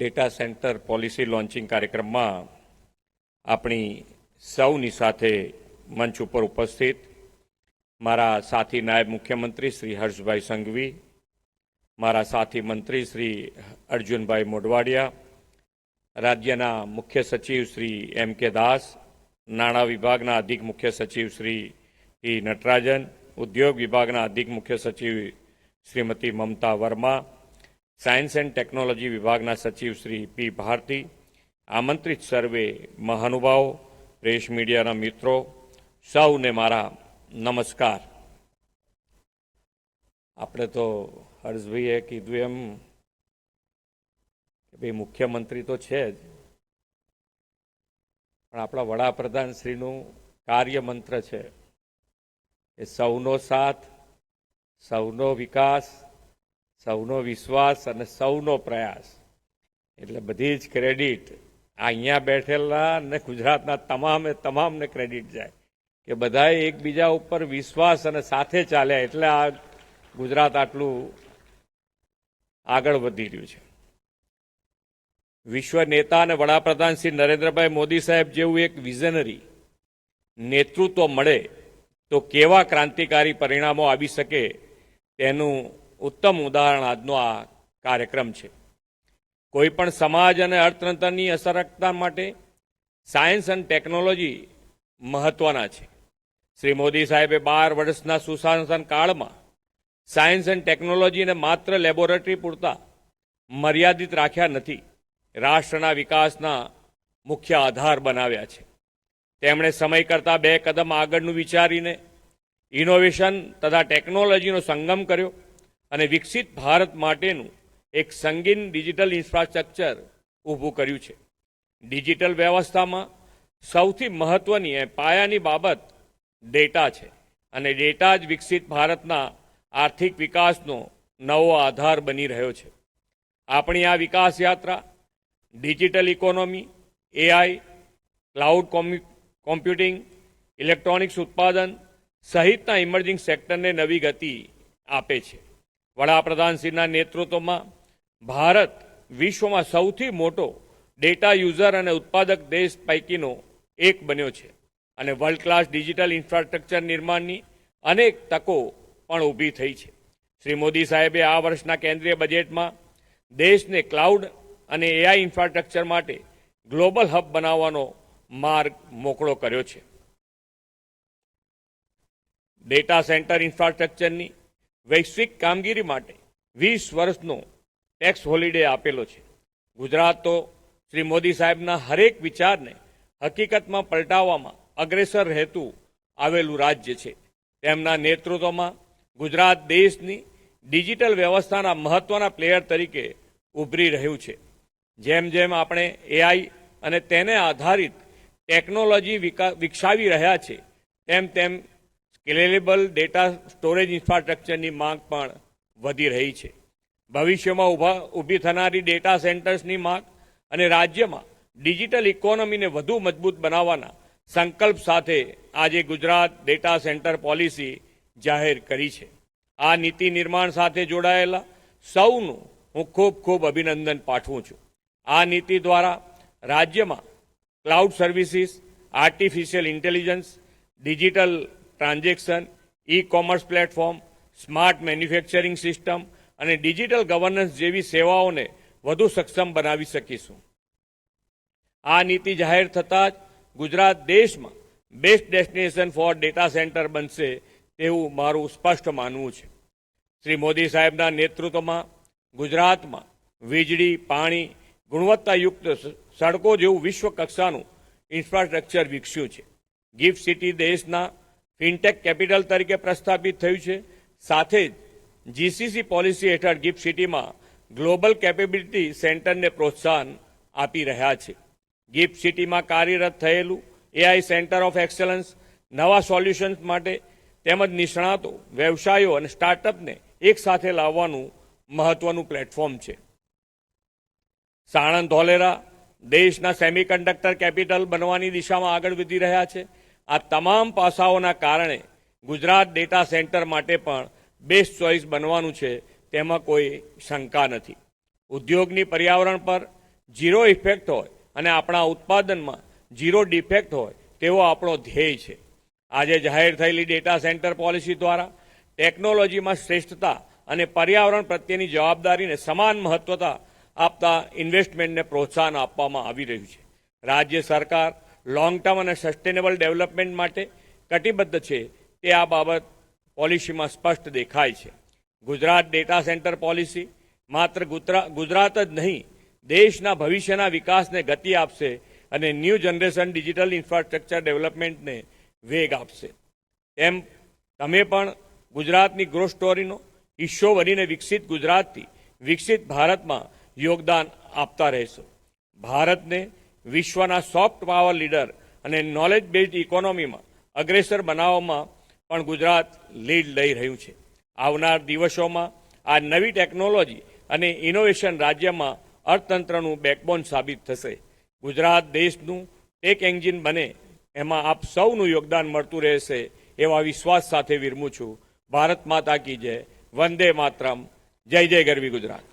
Data centre policy launching કાર્યક્રમમાં આપણી સૌની સાથે મંચ ઉપર ઉપસ્થિત મારા સાથી નાયબ મુખ્યમંત્રી શ્રી હર્ષભાઈ સંઘવી, મારા સાથી મંત્રી શ્રી અર્જુનભાઈ મોઢવાડિયા, રાજ્યના મુખ્ય સચિવ શ્રી એમ કે દાસ, નાણાં વિભાગના અધિક મુખ્ય સચિવ શ્રી ટી નટરાજન, ઉદ્યોગ વિભાગના અધિક મુખ્ય સચિવ શ્રીમતી મમતા વર્મા, સાયન્સ એન્ડ ટેકનોલોજી વિભાગના સચિવ શ્રી પી ભારતી, આમંત્રિત સર્વે મહાનુભાવો, પ્રેસ મીડિયાના મિત્રો, સૌને મારા નમસ્કાર. આપણે તો હર્ષભાઈએ કીધું એમ કે ભાઈ મુખ્યમંત્રી તો છે જ, પણ આપણા વડાપ્રધાન શ્રીનું કાર્ય મંત્ર છે એ સૌનો સાથ, સૌનો વિકાસ, સૌનો વિશ્વાસ અને સૌનો પ્રયાસ. એટલે બધી જ ક્રેડિટ અહીંયા બેઠેલા અને ગુજરાતના તમામને ક્રેડિટ જાય કે બધાએ એકબીજા ઉપર વિશ્વાસ અને સાથે ચાલ્યા એટલે આ ગુજરાત આટલું આગળ વધી રહ્યું છે. વિશ્વ નેતા અને વડાપ્રધાન શ્રી નરેન્દ્રભાઈ મોદી સાહેબ જેવું એક વિઝનરી નેતૃત્વ મળે તો કેવા ક્રાંતિકારી પરિણામો આવી શકે તેનું ઉત્તમ ઉદાહરણ આજનો આ કાર્યક્રમ છે. કોઈ પણ સમાજ અને અર્થતંત્રની અસરકારકતા માટે સાયન્સ અને ટેકનોલોજી મહત્વના છે. શ્રી મોદી સાહેબે 12 વર્ષના સુશાસન કાળમાં સાયન્સ એન્ડ ટેકનોલોજીને માત્ર લેબોરેટરી પૂરતા મર્યાદિત રાખ્યા નથી, રાષ્ટ્રના વિકાસના મુખ્ય આધાર બનાવ્યા છે. તેમણે સમય કરતાં 2 કદમ આગળનું વિચારીને ઇનોવેશન તથા ટેકનોલોજીનો સંગમ કર્યો અને વિકસિત ભારત માટેનું એક સંગીન ડિજિટલ ઇન્ફ્રાસ્ટ્રક્ચર ઊભું કર્યું છે. ડિજિટલ વ્યવસ્થામાં સૌથી મહત્વની પાયાની બાબત ડેટા છે અને ડેટા જ વિકસિત ભારતના આર્થિક વિકાસનો નવો આધાર બની રહ્યો છે. આપણી આ વિકાસ યાત્રા digital economy, AI, cloud computing, electronics ઉત્પાદન સહિતના ઇમર્જિંગ સેક્ટરને નવી ગતિ આપે છે. વડાપ્રધાનશ્રીના નેતૃત્વમાં ભારત વિશ્વમાં સૌથી મોટો ડેટા યુઝર અને ઉત્પાદક દેશ પૈકીનો એક બન્યો છે અને વર્લ્ડ ક્લાસ ડિજિટલ ઇન્ફ્રાસ્ટ્રક્ચર નિર્માણની અનેક તકો પણ ઊભી થઈ છે. શ્રી મોદી સાહેબે આ વર્ષના કેન્દ્રીય બજેટમાં દેશને ક્લાઉડ અને એઆઈ ઇન્ફ્રાસ્ટ્રક્ચર માટે ગ્લોબલ હબ બનાવવાનો માર્ગ મોકળો કર્યો છે. ડેટા સેન્ટર ઇન્ફ્રાસ્ટ્રક્ચરની વૈશ્વિક કામગીરી માટે 20 વર્ષનો ટેક્સ હોલિડે આપેલો છે. ગુજરાત તો શ્રી મોદી સાહેબના હરેક વિચારને હકીકતમાં પલટાવવામાં અગ્રેસર રહેતું આવેલું રાજ્ય છે. તેમના નેતૃત્વમાં ગુજરાત દેશની ડિજિટલ વ્યવસ્થાના મહત્વના પ્લેયર તરીકે ઉભરી રહ્યું છે. જેમ જેમ આપણે એઆઈ અને તેને આધારિત ટેકનોલોજી વિકસાવી રહ્યા છે તેમ તેમ સ્કેલેબલ ડેટા સ્ટોરેજ ઇન્ફ્રાસ્ટ્રક્ચરની માંગ પણ વધી રહી છે. ભવિષ્યમાં ઊભી થનારી ડેટા સેન્ટર્સની માંગ અને રાજ્યમાં ડિજિટલ ઇકોનોમીને વધુ મજબૂત બનાવવાના સંકલ્પ સાથે આજે ગુજરાત ડેટા સેન્ટર પોલિસી જાહેર કરી છે. આ નીતિ નિર્માણ સાથે જોડાયેલા સૌનું હું ખૂબ અભિનંદન પાઠવું છું. આ નીતિ દ્વારા રાજ્યમાં cloud services, artificial intelligence, digital transaction, e commerce platform, smart manufacturing system અને ડિજિટલ ગવર્નન્સ જેવી સેવાઓને વધુ સક્ષમ બનાવી શકીશું. આ નીતિ જાહેર થતાં જ ગુજરાત દેશમાં best destination for data centre બનશે તેવું મારું સ્પષ્ટ માનવું છે. શ્રી મોદી સાહેબના નેતૃત્વમાં ગુજરાતમાં વીજળી, પાણી, ગુણવત્તાયુક્ત સડકો જેવું વિશ્વ કક્ષાનું ઇન્ફ્રાસ્ટ્રક્ચર વિકસ્યું છે. ગિફ્ટ સિટી દેશના ફિનટેક કેપિટલ તરીકે પ્રસ્થાપિત થયું છે. સાથે જ જીસીસી પોલિસી હેઠળ ગિફ્ટ સિટીમાં ગ્લોબલ કેપેબિલિટી સેન્ટરને પ્રોત્સાહન આપી રહ્યા છે. ગિફ્ટ સિટીમાં કાર્યરત થયેલું એઆઈ સેન્ટર ઓફ એક્સલન્સ નવા સોલ્યુશન્સ માટે તેમજ નિષ્ણાતો, વ્યવસાયો અને સ્ટાર્ટઅપને એક સાથે લાવવાનું મહત્વનું પ્લેટફોર્મ છે. સાણંદ ધોલેરા દેશના સેમિકન્ડક્ટર કેપિટલ બનવાની દિશામાં આગળ વધી રહ્યા છે. આ તમામ પાસાઓના કારણે ગુજરાત ડેટા સેન્ટર માટે પણ બેસ્ટ ચોઇસ બનવાનું છે તેમાં કોઈ શંકા નથી. ઉદ્યોગની પર્યાવરણ પર ઝીરો ઇફેક્ટ હોય અને આપણા ઉત્પાદનમાં ઝીરો ડિફેક્ટ હોય તેવો આપણો ધ્યેય છે. આજે જાહેર થયેલી ડેટા સેન્ટર પોલિસી દ્વારા ટેકનોલોજીમાં શ્રેષ્ઠતા અને પર્યાવરણ પ્રત્યેની જવાબદારીને સમાન મહત્વતા આપતા ઇન્વેસ્ટમેન્ટને પ્રોત્સાહન આપવામાં આવી રહ્યું છે. રાજ્ય સરકાર લોંગ ટર્મ અને સસ્ટેનેબલ ડેવલપમેન્ટ માટે કટિબદ્ધ છે તે આ બાબત પોલિસીમાં સ્પષ્ટ દેખાય છે. ગુજરાત ડેટા સેન્ટર પોલિસી માત્ર ગુજરાત જ નહીં, દેશના ભવિષ્યના વિકાસને ગતિ આપશે અને ન્યૂ જનરેશન ડિજિટલ ઇન્ફ્રાસ્ટ્રક્ચર ડેવલપમેન્ટને વેગ આપશે. તેમ તમે પણ ગુજરાતની ગ્રોથ સ્ટોરીનો હિસ્સો બનીને વિકસિત ગુજરાતથી વિકસિત ભારતમાં યોગદાન આપતા રહેશો. ભારતને વિશ્વના સોફ્ટ પાવર લીડર અને નોલેજ બેઝડ ઇકોનોમીમાં અગ્રેસર બનાવવામાં પણ ગુજરાત લીડ લઈ રહ્યું છે. આવનાર દિવસોમાં આ નવી ટેકનોલોજી અને ઇનોવેશન રાજ્યમાં અર્થતંત્રનું બેકબોન સાબિત થશે. ગુજરાત દેશનું ટેક એન્જિન બને એમાં આપ સૌનું યોગદાન મળતું રહેશે એવા વિશ્વાસ સાથે વિરમું છું. ભારત માતા કી જય. વંદે માતરમ. જય જય ગરવી ગુજરાત.